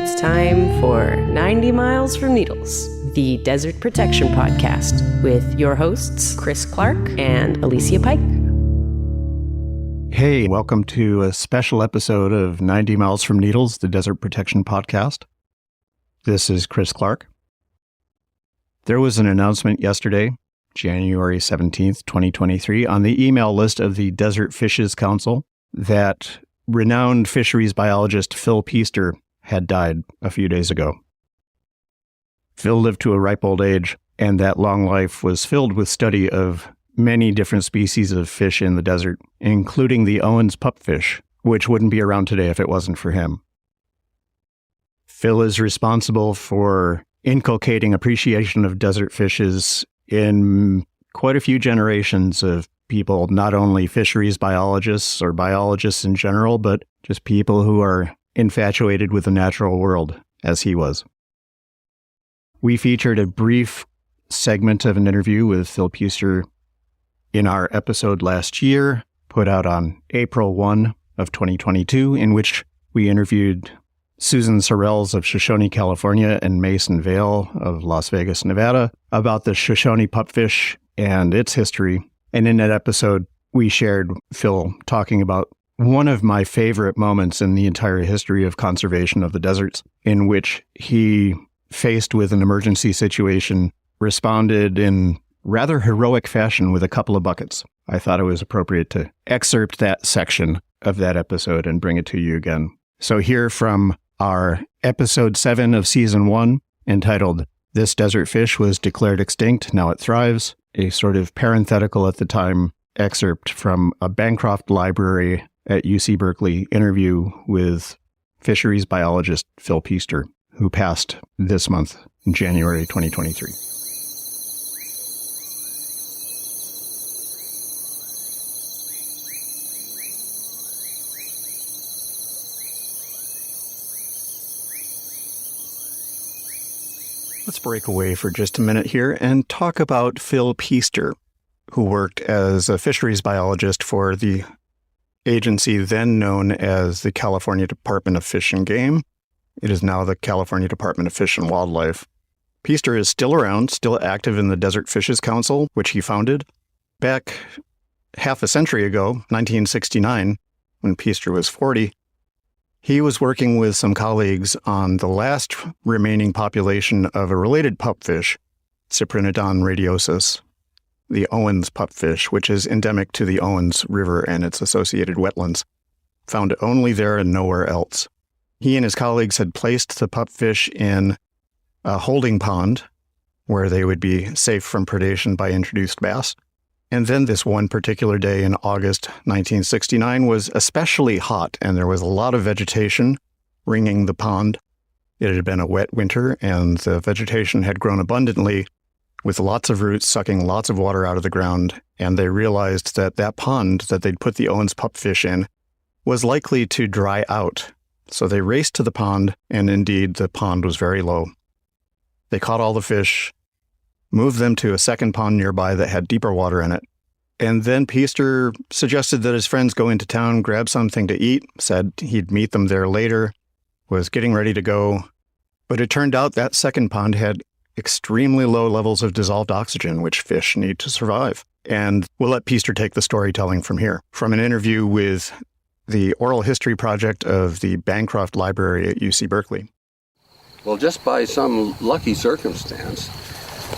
It's time for 90 Miles from Needles, the Desert Protection Podcast, with your hosts, Chris Clark and Alicia Pike. Hey, welcome to a special episode of 90 Miles from Needles, the Desert Protection Podcast. This is Chris Clark. There was an announcement yesterday, January 17th, 2023, on the email list of the Desert Fishes Council that renowned fisheries biologist Phil Pister had died a few days ago. Phil lived to a ripe old age, and that long life was filled with study of many different species of fish in the desert, including the Owens pupfish, which wouldn't be around today if it wasn't for him. Phil is responsible for inculcating appreciation of desert fishes in quite a few generations of people, not only fisheries biologists or biologists in general, but just people who are infatuated with the natural world, as he was. We featured a brief segment of an interview with Phil Pister in our episode last year, put out on April 1 of 2022, in which we interviewed Susan Sorrells of Shoshone, California, and Mason Vale of Las Vegas, Nevada, about the Shoshone pupfish and its history. And in that episode, we shared Phil talking about one of my favorite moments in the entire history of conservation of the deserts, in which he, faced with an emergency situation, responded in rather heroic fashion with a couple of buckets. I thought it was appropriate to excerpt that section of that episode and bring it to you again. So here from our episode 7 of season 1, entitled "This Desert Fish Was Declared Extinct, Now It Thrives," a sort of parenthetical at the time excerpt from a Bancroft Library at UC Berkeley interview with fisheries biologist Phil Pister, who passed this month in January 2023. Let's break away for just a minute here and talk about Phil Pister, who worked as a fisheries biologist for the agency then known as the California Department of Fish and Game. It is now the California Department of Fish and Wildlife. Pister is still around, still active in the Desert Fishes Council, which he founded. Back half a century ago, 1969, when Pister was 40, he was working with some colleagues on the last remaining population of a related pupfish, Cyprinodon radiosus, the Owens pupfish, which is endemic to the Owens River and its associated wetlands, found only there and nowhere else. He and his colleagues had placed the pupfish in a holding pond where they would be safe from predation by introduced bass. And then this one particular day in August 1969 was especially hot, and there was a lot of vegetation ringing the pond. It had been a wet winter, and the vegetation had grown abundantly, with lots of roots sucking lots of water out of the ground, and they realized that that pond that they'd put the Owens pupfish in was likely to dry out. So they raced to the pond, and indeed the pond was very low. They caught all the fish, moved them to a second pond nearby that had deeper water in it, and then Pister suggested that his friends go into town, grab something to eat, said he'd meet them there later, was getting ready to go, but it turned out that second pond had extremely low levels of dissolved oxygen, which fish need to survive. And we'll let Pister take the storytelling from here. From an interview with the Oral History Project of the Bancroft Library at UC Berkeley. Well, just by some lucky circumstance,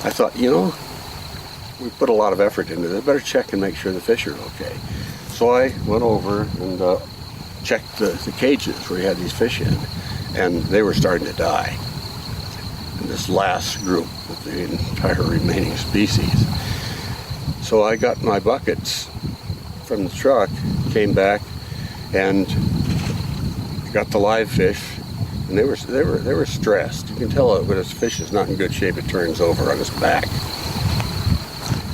I thought, we put a lot of effort into this. Better check and make sure the fish are okay. So I went over and checked the cages where he had these fish in, and they were starting to die. This last group of the entire remaining species. So I got my buckets from the truck, came back, and got the live fish, and they were stressed. You can tell when a fish is not in good shape, it turns over on its back.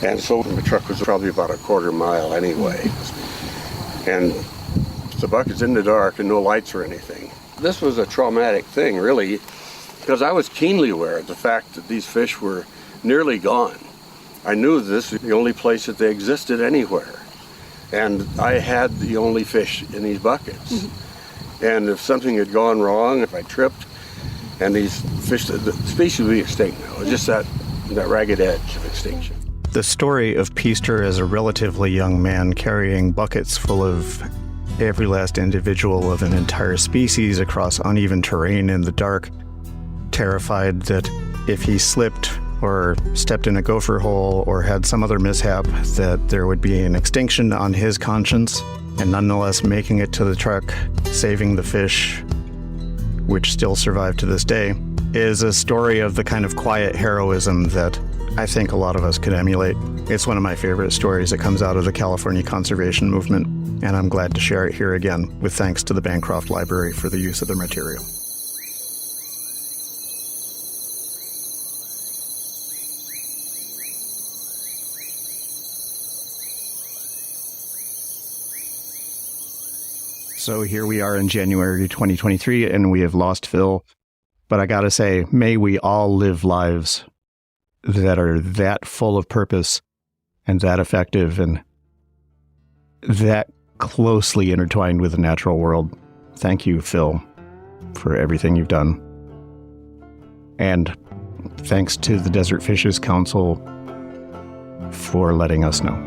And so the truck was probably about a quarter mile anyway, and the bucket's in the dark and no lights or anything. This was a traumatic thing, really, because I was keenly aware of the fact that these fish were nearly gone. I knew this was the only place that they existed anywhere. And I had the only fish in these buckets. And if something had gone wrong, if I tripped, And these fish, the species will be extinct now. It's just that ragged edge of extinction. The story of Pister as a relatively young man carrying buckets full of every last individual of an entire species across uneven terrain in the dark, terrified that if he slipped or stepped in a gopher hole or had some other mishap, that there would be an extinction on his conscience, and nonetheless making it to the truck, saving the fish, which still survive to this day, is a story of the kind of quiet heroism that I think a lot of us could emulate. It's one of my favorite stories that comes out of the California conservation movement, and I'm glad to share it here again, with thanks to the Bancroft Library for the use of the material. So here we are in January 2023, and we have lost Phil. But I gotta say, may we all live lives that are that full of purpose and that effective and that closely intertwined with the natural world. Thank you, Phil, for everything you've done. And thanks to the Desert Fishes Council for letting us know.